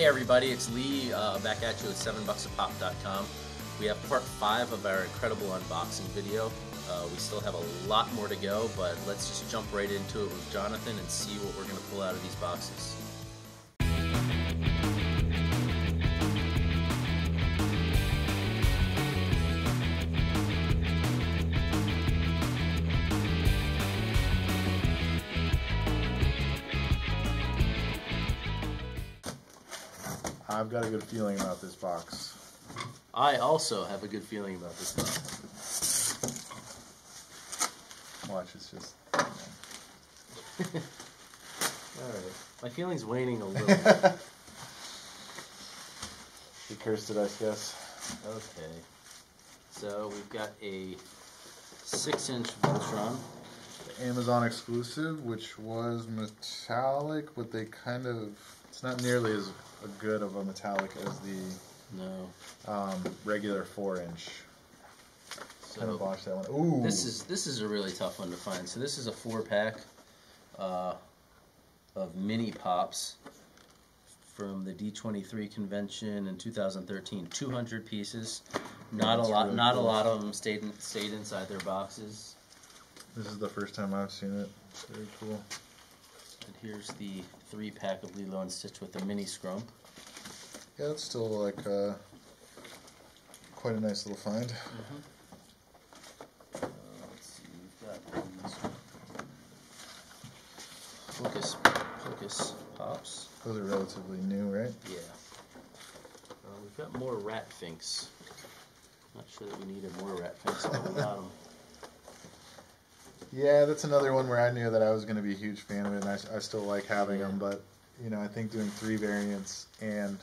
everybody, it's Lee back at you at 7bucksapop.com. We have part 5 of our incredible unboxing video. We still have a lot more to go, but let's just jump right into it with Jonathan and see what we're going to pull out of these boxes. I've got a good feeling about this box. I also have a good feeling about this box. Watch, it's just... Alright, my feeling's waning a little bit. You cursed it, I guess. Okay, so we've got a 6-inch Voltron. The Amazon exclusive, which was metallic, but they kind of... It's not nearly as good of a metallic as the regular 4-inch. So kind of botched that one. Ooh. This is a really tough one to find. So this is a 4-pack of mini pops from the D23 convention in 2013. 200 pieces. Not a lot. Really not cool. A lot of them stayed inside their boxes. This is the first time I've seen it. It's very cool. And here's the 3-pack of Lilo and Stitch with the mini scrump. Yeah, it's still like quite a nice little find. Let's see, we've got these Focus Pops. Those are relatively new, right? Yeah. We've got more Rat Finks. Not sure that we needed more Rat Finks, but we got them. Yeah, that's another one where I knew that I was going to be a huge fan of it, and I still like having them, but you know, I think doing 3 variants and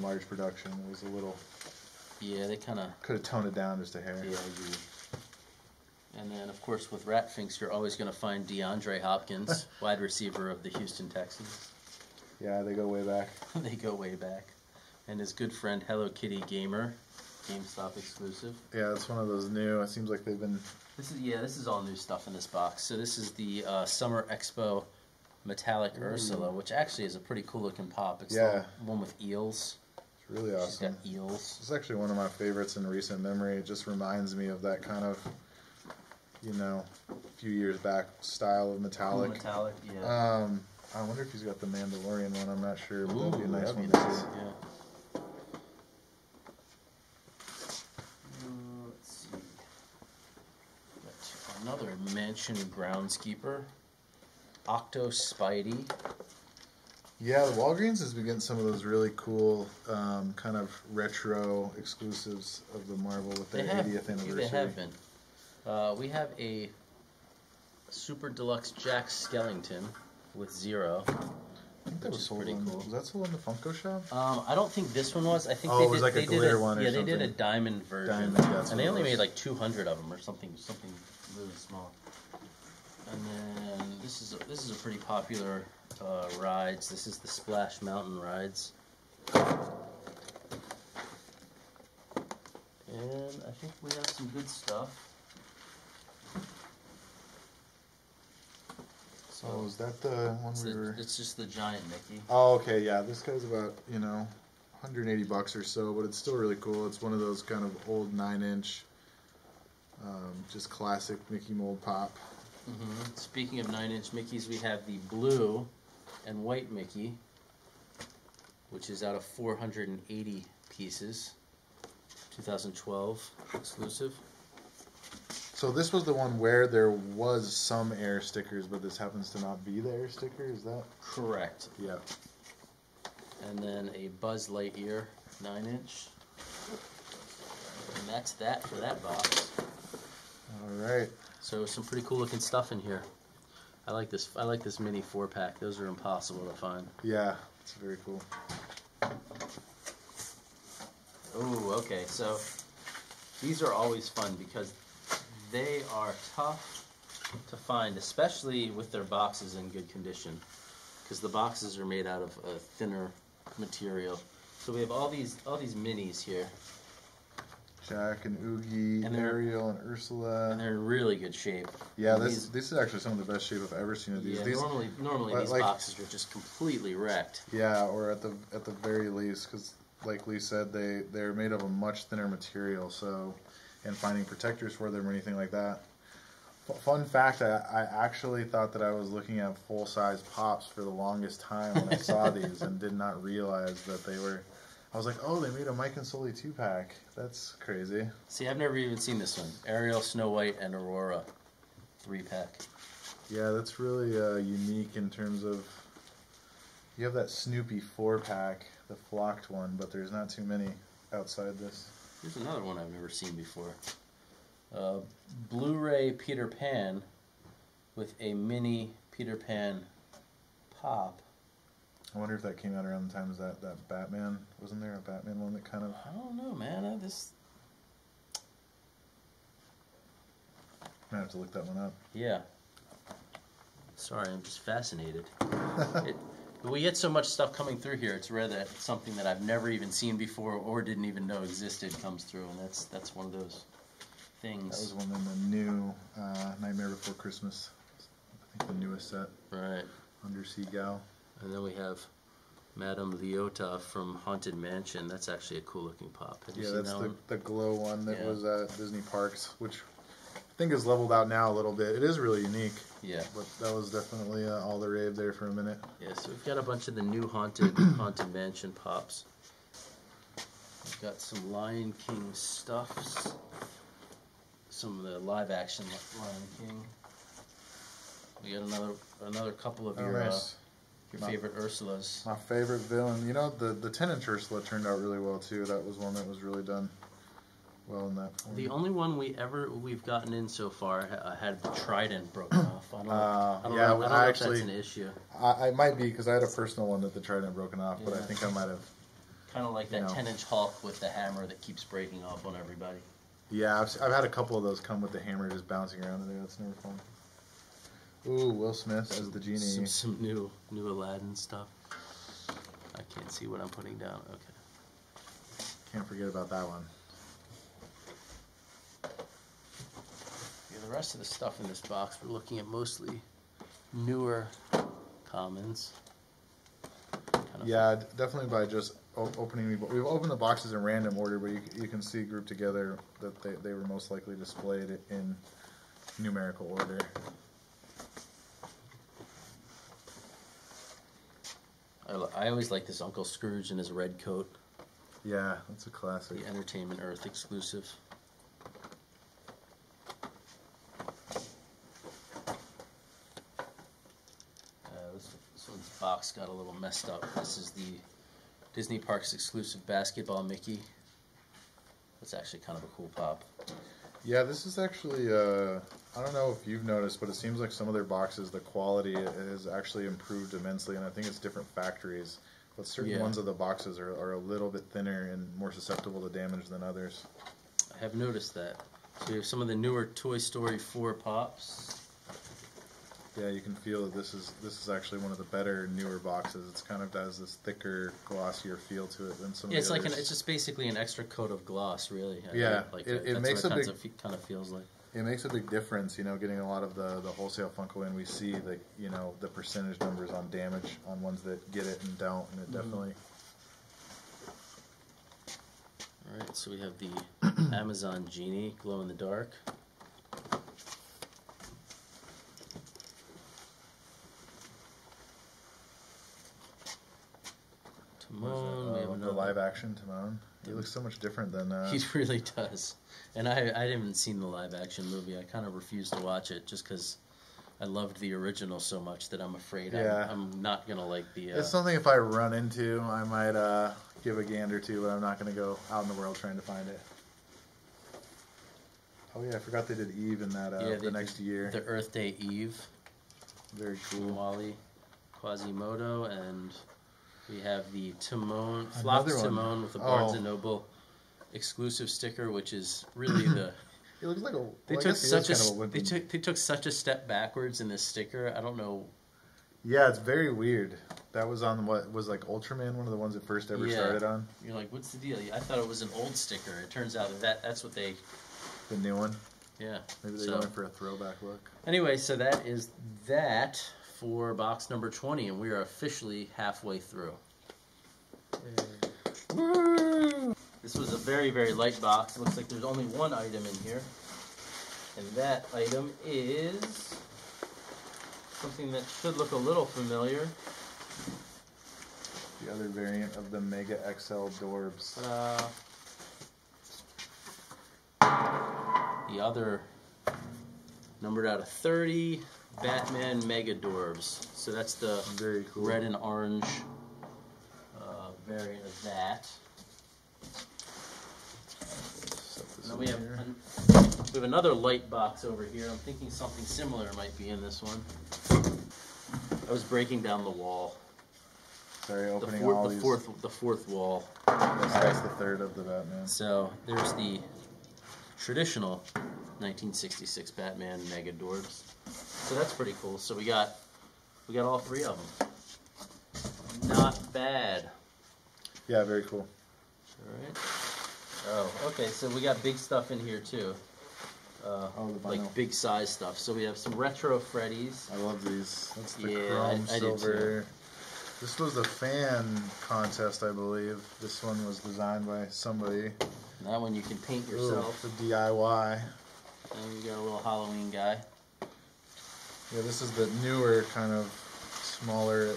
large production was a little... Yeah, they kind of... Could have toned it down just a hair. Yeah, I agree. And then, of course, with Rat Finks, you're always going to find DeAndre Hopkins, wide receiver of the Houston Texans. Yeah, they go way back. They go way back. And his good friend Hello Kitty Gamer, GameStop exclusive. Yeah, that's one of those new. It seems like they've been... This is all new stuff in this box. So this is the Summer Expo Metallic Ursula, which actually is a pretty cool looking pop. It's the one with eels. It's really awesome. She's got eels. It's actually one of my favorites in recent memory. It just reminds me of that kind of, you know, a few years back style of metallic. Cool metallic, yeah. I wonder if he's got the Mandalorian one. I'm not sure, but that'd be a nice one to see. Yeah. Let's see. Got another Mansion Groundskeeper. Octo Spidey. Yeah, the Walgreens has been getting some of those really cool kind of retro exclusives of the Marvel with their 80th anniversary. They have been. We have a Super Deluxe Jack Skellington with Zero. I think that was pretty cool. Was that sold in the Funko shop? I don't think this one was. I think it was like a glitter one or something. Yeah, they did a diamond version. And they only made like 200 of them or something really small. And then this is a pretty popular rides. This is the Splash Mountain rides. And I think we have some good stuff. So is that the one we were... It's just the giant Mickey. Oh, okay, yeah. This guy's about, you know, $180 or so, but it's still really cool. It's one of those kind of old 9-inch, just classic Mickey mold pop. Speaking of 9-inch Mickeys, we have the blue and white Mickey, which is out of 480 pieces, 2012 exclusive. So this was the one where there was some air stickers, but this happens to not be the air sticker, is that? Correct. Yeah. And then a Buzz Lightyear 9-inch. And that's that for that box. Alright. So some pretty cool looking stuff in here. I like this mini 4-pack. Those are impossible to find. Yeah, it's very cool. Oh, okay. So these are always fun because they are tough to find, especially with their boxes in good condition, because the boxes are made out of a thinner material. So we have all these minis here. Jack and Oogie, And Ariel and Ursula. And they're in really good shape. Yeah, this is actually some of the best shape I've ever seen of these. Yeah, these normally these boxes are just completely wrecked. Yeah, or at the very least, because like Lee said, they're made of a much thinner material. So, and finding protectors for them or anything like that. Fun fact: I actually thought that I was looking at full size pops for the longest time when I saw these, and did not realize that they were. I was like, oh, they made a Mike and Sully 2-pack. That's crazy. See, I've never even seen this one. Ariel, Snow White, and Aurora 3-pack. Yeah, that's really unique in terms of. You have that Snoopy 4-pack, the flocked one, but there's not too many outside this. Here's another one I've never seen before. Blu-ray Peter Pan with a mini Peter Pan pop. I wonder if that came out around the time as that Batman. Wasn't there a Batman one that kind of... I don't know, man. Might have to look that one up. Yeah. Sorry, I'm just fascinated. We get so much stuff coming through here, it's rare that something that I've never even seen before or didn't even know existed comes through, and that's one of those things. That was one of the new Nightmare Before Christmas. I think the newest set. Right. Undersea Gal. And then we have Madame Leota from Haunted Mansion. That's actually a cool looking pop. Have you seen that's that one? the glow one that was at Disney Parks, which I think is leveled out now a little bit. It is really unique. Yeah. But that was definitely all the rave there for a minute. Yeah, so we've got a bunch of the new Haunted Mansion pops. We've got some Lion King stuffs. Some of the live action Lion King. We got another couple of your favorite Ursulas. My favorite villain. You know, the 10-inch Ursula turned out really well too. That was one that was really done well in that form. The only one we've gotten in so far had the trident broken off. I don't know if that's an issue. I might be, because I had a personal one that the trident broken off, but I think I might have. Kind of like that 10-inch Hulk with the hammer that keeps breaking off on everybody. Yeah, I've had a couple of those come with the hammer just bouncing around in there. That's never fun. Ooh, Will Smith as the genie. Some new Aladdin stuff. I can't see what I'm putting down. Okay. Can't forget about that one. Yeah, the rest of the stuff in this box, we're looking at mostly newer commons. Yeah, definitely by just opening. We've opened the boxes in random order, but you can see grouped together that they were most likely displayed in numerical order. I always like this Uncle Scrooge in his red coat. Yeah, that's a classic. The Entertainment Earth exclusive. This one's box got a little messed up. This is the Disney Parks exclusive basketball Mickey. That's actually kind of a cool pop. Yeah, this is actually, I don't know if you've noticed, but it seems like some of their boxes, the quality has actually improved immensely, and I think it's different factories. But certain ones of the boxes are a little bit thinner and more susceptible to damage than others. I have noticed that. So we have some of the newer Toy Story 4 pops. Yeah, you can feel that this is actually one of the better newer boxes. It's kind of has this thicker, glossier feel to it than some of the others. It's just basically an extra coat of gloss, really. It makes that's what it kind of feels like. It makes a big difference, getting a lot of the wholesale Funko in. We see the percentage numbers on damage on ones that get it and don't, and it definitely. All right, so we have the Amazon Genie glow in the dark. Timon. We have the live action Timon. He looks so much different than. He really does. And I haven't seen the live action movie. I kind of refused to watch it just because I loved the original so much that I'm afraid I'm not going to like the... It's something if I run into, I might give a gander to, but I'm not going to go out in the world trying to find it. Oh yeah, I forgot they did Eve in that the next year. The Earth Day Eve. Very cool. Wally Quasimodo, and we have the Timon, Flock Timon with the Barnes & Noble exclusive sticker, which is really the... It looks like a... They took such a step backwards in this sticker. I don't know Yeah, it's very weird. That was on what was like Ultraman, one of the ones it first ever started on. You're like, what's the deal? I thought it was an old sticker. It turns out that's what they... The new one? Yeah. Maybe they went for a throwback look. Anyway, so that is that for box number 20, and we are officially halfway through. Woo! This was a very, very light box. It looks like there's only one item in here. And that item is something that should look a little familiar. The other variant of the Mega XL Dorbs. The other numbered out of 30 Batman Mega Dorbs. So that's the very cool red and orange variant of that. Now we have another light box over here. I'm thinking something similar might be in this one. I was breaking down the wall. Sorry, opening all these. The fourth wall. That's the third of the Batman. So there's the traditional 1966 Batman Mega Dorbs. So that's pretty cool. So we got all three of them. Not bad. Yeah, very cool. All right. Oh, okay. So we got big stuff in here too. Like big size stuff. So we have some retro Freddies. I love these. That's the Yeah, chrome I did silver. This was a fan contest, I believe. This one was designed by somebody. That one you can paint yourself. Ooh, the DIY. And we got a little Halloween guy. Yeah, this is the newer kind of smaller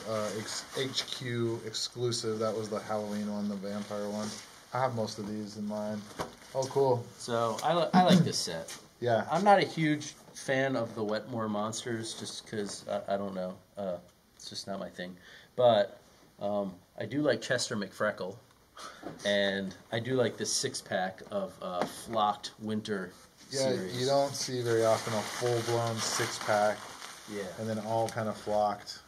HQ exclusive. That was the Halloween one, the vampire one. I have most of these in mine. Oh, cool. So I like this set. Yeah. I'm not a huge fan of the Wetmore monsters just because, I don't know, it's just not my thing. But I do like Chester McFreckle, and I do like this 6-pack of Flocked Winter series. You don't see very often a full-blown 6-pack, and then all kind of flocked.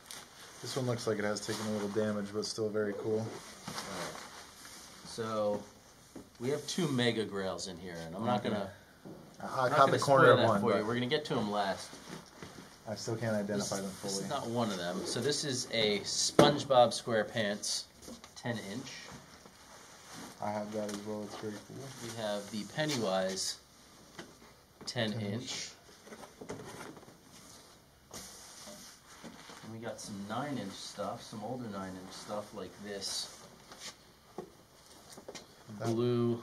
This one looks like it has taken a little damage, but still very cool. Right. So we have 2 Mega Grails in here, and I'm not gonna. I caught the corner of one. For you. We're gonna get to them last. I still can't identify them fully. This is not one of them. So this is a SpongeBob SquarePants 10-inch. I have that as well. It's very cool. We have the Pennywise 10-inch. And we got some 9-inch stuff, some older 9-inch stuff like this. Blue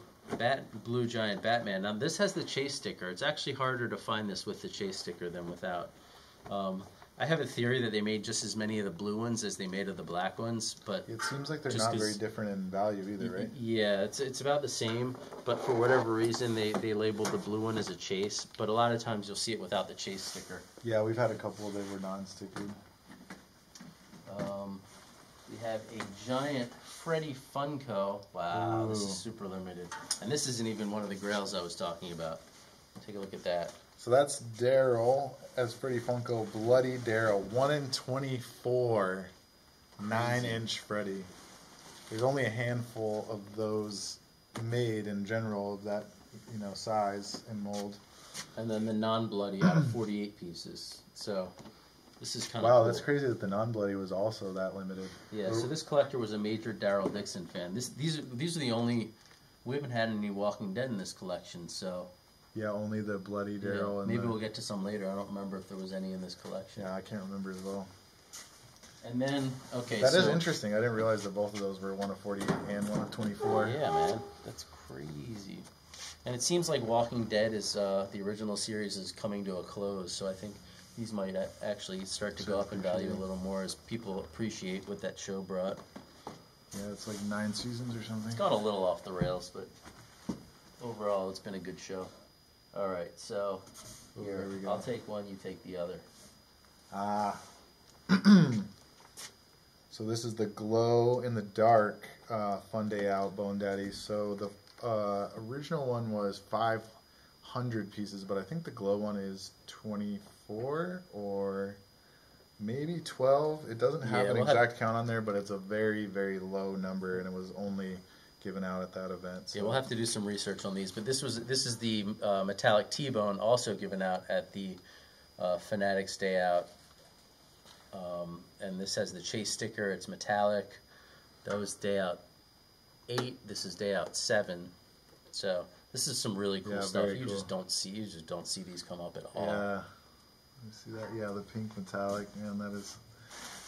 giant Batman. Now this has the chase sticker. It's actually harder to find this with the chase sticker than without. I have a theory that they made just as many of the blue ones as they made of the black ones, but it seems like they're not very different in value either, right? Yeah, it's about the same, but for whatever reason they labeled the blue one as a chase, but a lot of times you'll see it without the chase sticker. Yeah, we've had a couple that were non-sticky. We have a giant Freddy Funko. Wow, This is super limited. And this isn't even one of the grails I was talking about. Take a look at that. So that's Daryl as Freddy Funko, Bloody Daryl, 1 in 24, 9-inch Freddy. There's only a handful of those made in general of that, size and mold. And then the non-bloody out of 48 pieces. So this is kind of cool. That's crazy that the non-bloody was also that limited. Yeah, so this collector was a major Daryl Dixon fan. These are the only, we haven't had any Walking Dead in this collection, so. Yeah, only the Bloody Daryl. Yeah, maybe we'll get to some later. I don't remember if there was any in this collection. Yeah, I can't remember as well. And then, okay, that is interesting. I didn't realize that both of those were 1 of 48 and 1 of 24. Yeah, man. That's crazy. And it seems like Walking Dead is, the original series is coming to a close, so I think these might actually start to go up in value a little more as people appreciate what that show brought. Yeah, it's like 9 seasons or something. It's gone a little off the rails, but overall it's been a good show. All right, so here, I'll take one, you take the other. So this is the glow in the dark Fun Day Out Bone Daddy. So the original one was 500 pieces, but I think the glow one is 24 or maybe 12. It doesn't have an exact count on there, but it's a very, very low number, and it was only given out at that event. So. Yeah, we'll have to do some research on these, but this is the metallic T-bone also given out at the Fanatics Day Out. And this has the Chase sticker. It's metallic. That was day out 8. This is day out 7. So this is some really cool stuff. You just don't see these come up at all. Yeah. You see that? Yeah, the pink metallic, man, that is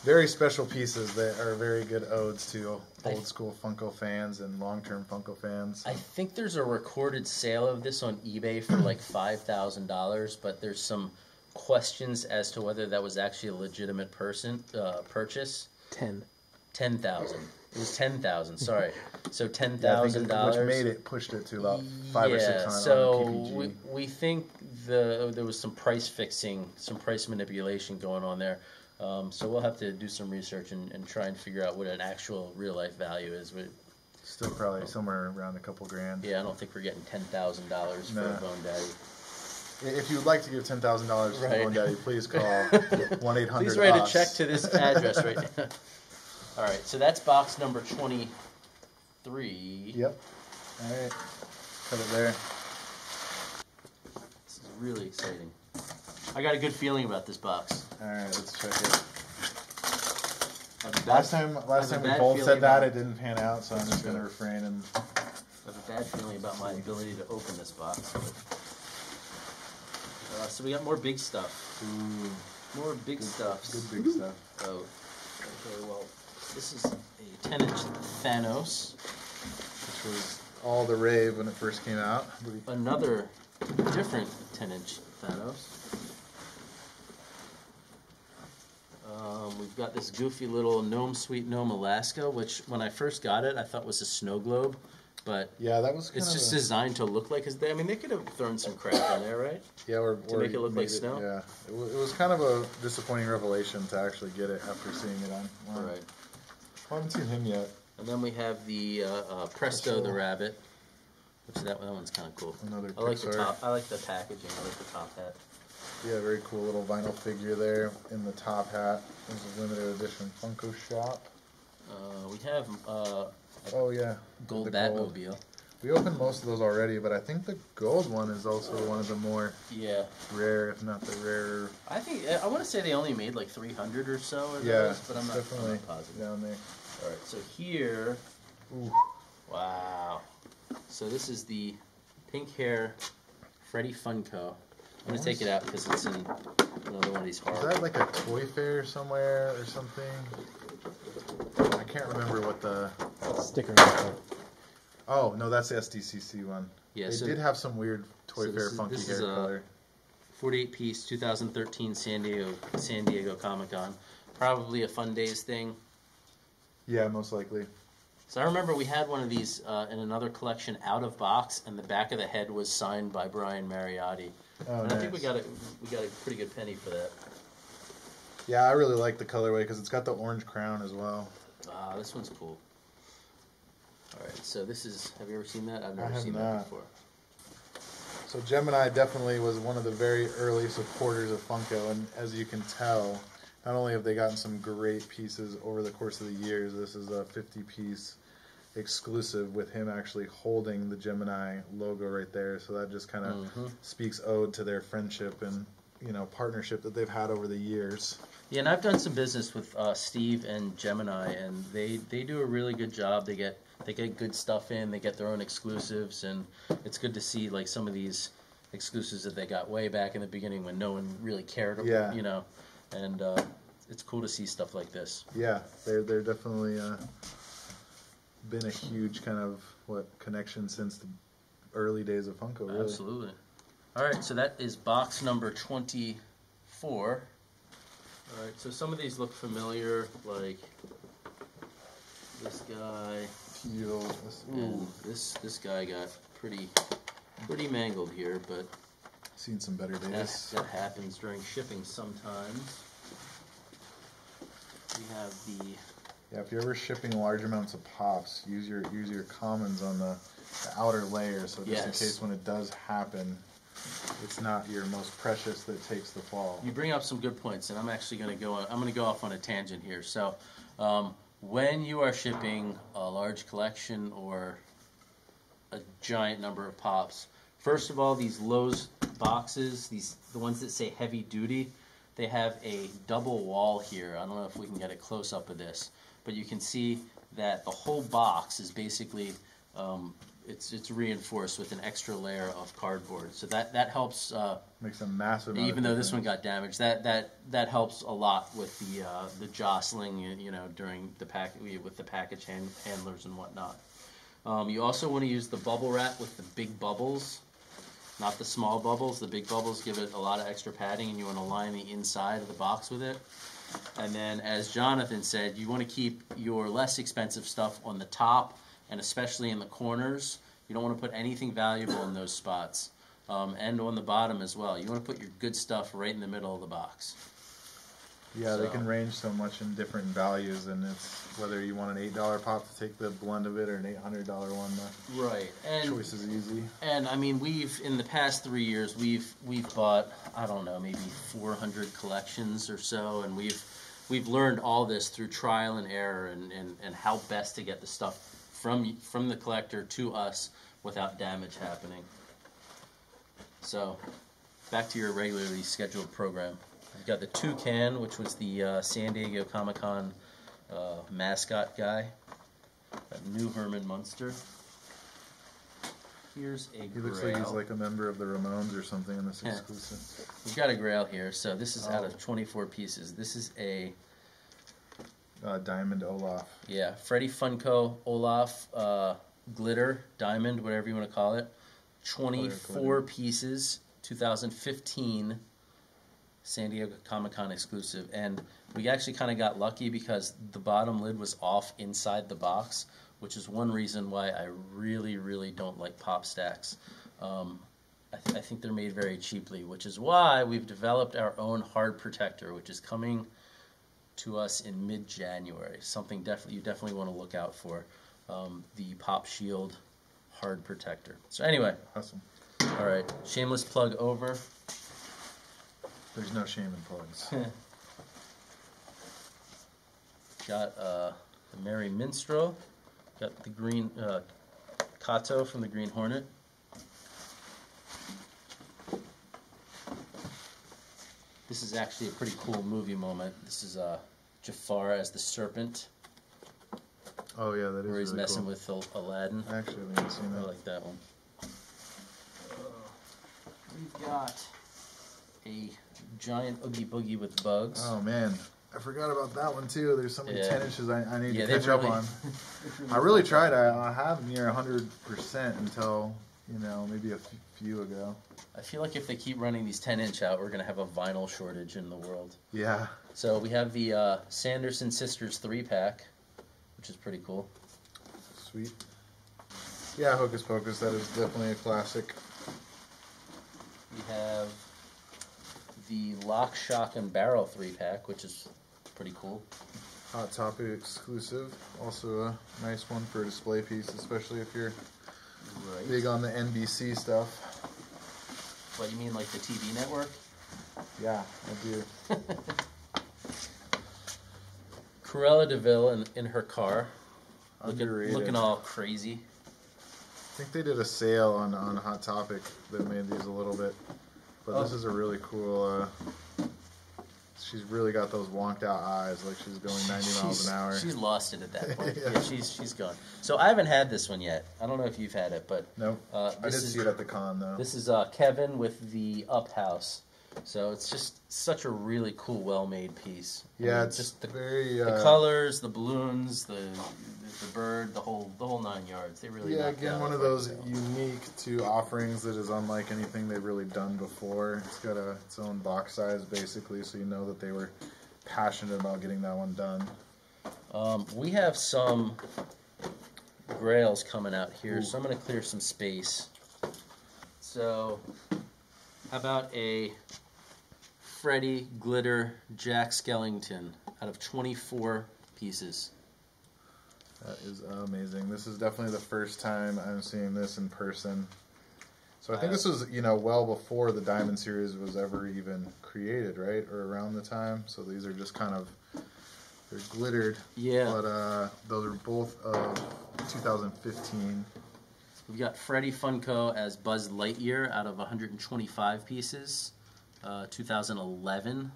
very special pieces that are very good odes to old school Funko fans and long-term Funko fans. I think there's a recorded sale of this on eBay for like $5,000, but there's some questions as to whether that was actually a legitimate purchase. 10,000. It was 10,000. Sorry. So $10,000, which pushed it to about 5 or 6 on so PPG. we think there was some price fixing, some price manipulation going on there. So we'll have to do some research and try and figure out what an actual real life value is. Still probably somewhere around a couple grand. Yeah, I don't think we're getting $10,000 for a Bone Daddy. If you'd like to give $10,000 to Bone Daddy, please call 1-800. Please write a check to this address right now. All right, so that's box number 23. Yep. All right. Cut it there. This is really exciting. I got a good feeling about this box. All right, let's check it. Last time we both said that, it didn't pan out, so I'm just going to refrain. And I have a bad feeling about my ability to open this box. So we got more big stuff. Ooh. More big stuff. Good big stuff. Oh, okay, well, this is a 10-inch Thanos. Which was all the rave when it first came out. Another different 10-inch Thanos. We've got this goofy little Gnome Sweet Gnome Alaska, which when I first got it, I thought was a snow globe. But yeah, that was it's just designed to look like. I mean, they could have thrown some crap in there, right? Yeah, to make it look like snow. Yeah, it was kind of a disappointing revelation to actually get it after seeing it on. Right. I haven't seen him yet. And then we have the Presto the Rabbit, which that one's kind of cool. Another I like Pixar. the top. I like the packaging. I like the top hat. Yeah, very cool little vinyl figure there in the top hat. This is a limited edition Funko Shop. We have oh yeah, gold the Batmobile. We opened most of those already, but I think the gold one is also one of the more rare, if not the rarer. I think I want to say they only made like 300 or so. Of yeah, those, but I'm not positive. Down there. All right, so here, ooh, wow. So this is the pink hair Freddy Funko. I'm gonna take it out because it's in another one of these hard. Is that like a toy fair somewhere or something? I can't remember what the sticker is. Oh no, that's the SDCC one. Yeah, they did have some weird toy fair funky hair color. 48-piece 2013 San Diego Comic-Con. Probably a Fun Days thing. Yeah, most likely. So I remember we had one of these in another collection out of box, and the back of the head was signed by Brian Mariotti. Oh, and nice. I think we got a pretty good penny for that. Yeah, I really like the colorway because it's got the orange crown as well. Ah, this one's cool. All right, so this is. Have you ever seen that? I've I never have seen not. that before. So Gemini definitely was one of the very early supporters of Funko, and as you can tell, not only have they gotten some great pieces over the course of the years, this is a 50-piece exclusive with him actually holding the Gemini logo right there. So that just kind of speaks ode to their friendship and partnership that they've had over the years. Yeah, and I've done some business with Steve and Gemini, and they do a really good job. They get good stuff in. They get their own exclusives, and it's good to see like some of these exclusives that they got way back in the beginning when no one really cared. Yeah. And it's cool to see stuff like this. Yeah, they're definitely been a huge kind of connection since the early days of Funko. Really. Absolutely. All right, so that is box number 24. All right, so some of these look familiar, like this guy. Teal. And this guy got pretty mangled here, but Seen some better days. that happens during shipping sometimes. We have the. Yeah, if you're ever shipping large amounts of pops, use your commons on the outer layer, so just in case when it does happen, it's not your most precious that takes the fall. You bring up some good points, and I'm actually going to go off on a tangent here. So, when you are shipping a large collection or a giant number of pops, first of all, these Lowe's boxes, the ones that say heavy duty, they have a double wall here. I don't know if we can get a close-up of this, but you can see that the whole box is basically, it's reinforced with an extra layer of cardboard. So that helps, Makes a massive amount even of though this one difference. got damaged, that helps a lot with the jostling, during the with the package handlers and whatnot. You also want to use the bubble wrap with the big bubbles, not the small bubbles. The big bubbles give it a lot of extra padding, and you want to line the inside of the box with it. And then, as Jonathan said, you want to keep your less expensive stuff on the top, and especially in the corners. You don't want to put anything valuable in those spots. And on the bottom as well. You want to put your good stuff right in the middle of the box. Yeah, they So- can range so much in different values, and it's whether you want an $8 pop to take the blend of it or an $800 one. The Right. And choice is easy. And I mean, in the past 3 years, we've bought, I don't know, maybe 400 collections or so, and we've learned all this through trial and error, and how best to get the stuff from the collector to us without damage happening. So, back to your regularly scheduled program. We've got the Toucan, which was the San Diego Comic-Con mascot guy, a new Herman Munster. Here's a He grail. looks like he's like a member of the Ramones or something in this Yeah. exclusive. We've got a grail here. So this is out of 24 pieces. This is a Diamond Olaf. Freddie Funko Olaf glitter diamond, whatever you want to call it. 24 pieces, 2015 San Diego Comic-Con exclusive, and we actually kind of got lucky because the bottom lid was off inside the box, which is one reason why I really, really don't like pop stacks. I think they're made very cheaply, which is why we've developed our own hard protector, which is coming to us in mid-January. Something you definitely want to look out for. The Pop Shield hard protector. So anyway, Awesome. all right, shameless plug over. There's no shame in plugs. Got the Merry Minstrel. Got the green Kato from the Green Hornet. This is actually a pretty cool movie moment. This is Jafar as the serpent, Oh yeah, that is where he's really messing cool. with Aladdin. I actually haven't seen I that. like that one. We've got a giant Oogie Boogie with bugs. Oh man, I forgot about that one too. There's so many Yeah. 10 inches I need Yeah, to they catch up really- on. I really tried. I have near 100% until maybe a few ago. I feel like if they keep running these 10-inch out, we're going to have a vinyl shortage in the world. Yeah. So we have the Sanderson Sisters 3-pack, which is pretty cool. Sweet. Yeah, Hocus Pocus. That is definitely a classic. We have the Lock, Shock, and Barrel 3-pack, which is pretty cool. Hot Topic exclusive. Also a nice one for a display piece, especially if you're Right. big on the NBC stuff. What, you mean like the TV network? Yeah, I do. Cruella DeVille in her car, Underrated. looking all crazy. I think they did a sale on Hot Topic that made these a little bit. But this Oh. is a really cool. She's really got those wonked out eyes, like she's going 90 miles an hour. She's lost it at that point. Yeah. Yeah, she's gone. So I haven't had this one yet. I don't know if you've had it, but Nope. I did this is- see it at the con though. this is Kevin with the Up House. So it's just such a really cool, well-made piece. I Yeah, mean, it's just the very. the colors, the balloons, the bird, the whole 9 yards. They really Yeah, knocked it out again, one of the those sale. unique to offerings that is unlike anything they've really done before. It's got its own box size, basically, so you know that they were passionate about getting that one done. We have some grails coming out here, Ooh. so I'm going to clear some space. So, how about a Freddy Glitter Jack Skellington out of 24 pieces? That is amazing. This is definitely the first time I'm seeing this in person. So I think this was, well before the Diamond series was ever even created, right? Or around the time. So these are just kind of, they're glittered. Yeah. But those are both of 2015. We've got Freddy Funko as Buzz Lightyear out of 125 pieces, 2011.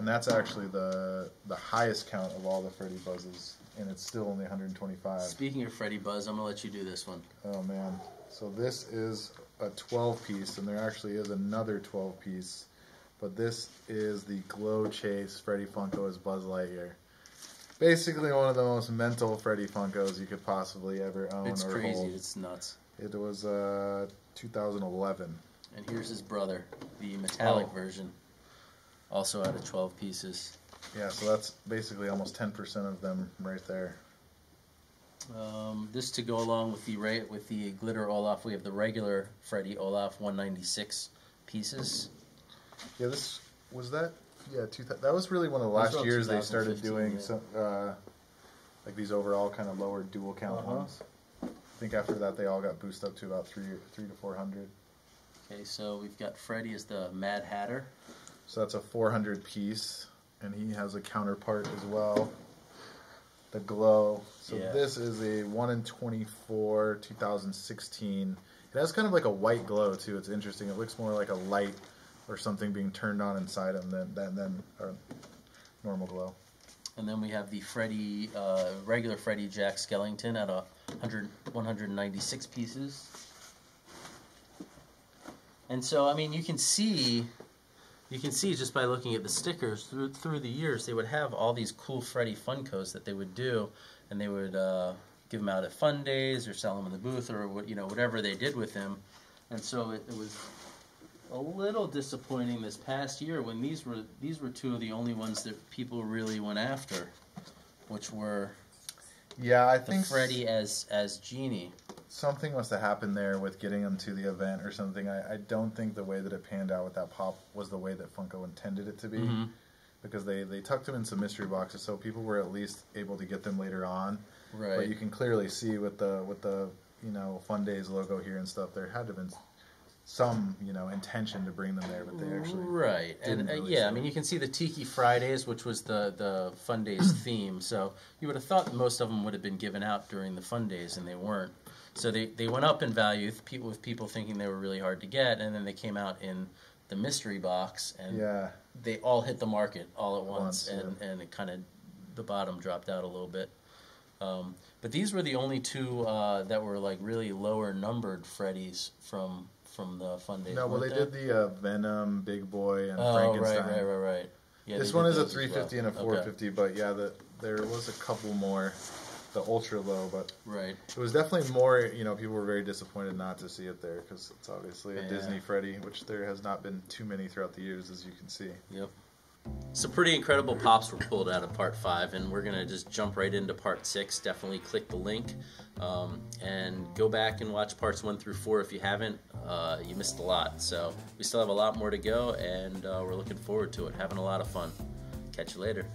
and that's actually the highest count of all the Freddy Buzzes, and it's still only 125. Speaking of Freddy Buzz, I'm gonna let you do this one. Oh man! So this is a 12 piece, and there actually is another 12 piece, but this is the Glow Chase Freddy Funko as Buzz Lightyear. Basically, one of the most mental Freddy Funkos you could possibly ever own It's or crazy. hold. It's nuts. It was 2011. And here's his brother, the metallic Oh. version, also out of 12 pieces. Yeah, so that's basically almost 10% of them right there. This to go along with the glitter Olaf. We have the regular Freddy Olaf 196 pieces. Yeah, this was that. Yeah, that was really one of the Those were last all years they started 2015, doing yeah. some like these overall kind of lower dual count ones. I think after that they all got boosted up to about 300 to 400. Okay, so we've got Freddy as the Mad Hatter. So that's a 400 piece, and he has a counterpart as well. The Glow. So Yeah. this is a 1 in 24, 2016. It has kind of like a white glow too. It's interesting. It looks more like a light or something being turned on inside him than a normal glow. And then we have the Freddy, regular Freddy Jack Skellington at 196 pieces. And so, I mean, you can see just by looking at the stickers through the years, they would have all these cool Freddy Funkos that they would do, and they would give them out at fun days or sell them in the booth or whatever they did with him. And so it was a little disappointing this past year when these were two of the only ones that people really went after, which were Yeah, I the think Freddy as Genie. something must have happened there with getting them to the event or something. I don't think the way that it panned out with that pop was the way that Funko intended it to be. Mm-hmm. Because they tucked them in some mystery boxes so people were at least able to get them later on. Right. But you can clearly see with the Fun Days logo here and stuff, there had to have been some intention to bring them there, but they actually Right, and didn't really yeah, see I mean, you can see the Tiki Fridays, which was the Fun Days theme. So you would have thought most of them would have been given out during the Fun Days, and they weren't. So they went up in value with people thinking they were really hard to get, and then they came out in the mystery box, and Yeah. they all hit the market all at once, yeah. and it kind of the bottom dropped out a little bit. But these were the only two that were like really lower numbered Freddys from the Fun Days. No, well, they weren't did the Venom, Big Boy, and Oh, Frankenstein. right. Yeah, This they one did is a those as 350 well. and a 450, but yeah, there was a couple more, the ultra low, but Right. it was definitely more. People were very disappointed not to see it there because it's obviously a Yeah. Disney Freddy, which there has not been too many throughout the years, as you can see. Yep. Some pretty incredible pops were pulled out of part 5, and we're going to just jump right into part 6. Definitely click the link and go back and watch parts 1 through 4 if you haven't. You missed a lot. So we still have a lot more to go, and we're looking forward to it. Having a lot of fun. Catch you later.